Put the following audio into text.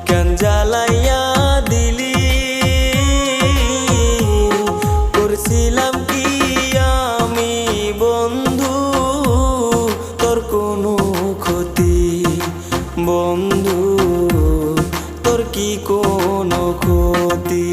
কেন জ্বালাইয়া দিলি, করছিলাম কি আমি বন্ধু তোর কোনো ক্ষতি, বন্ধু তোর কি কোনো ক্ষতি।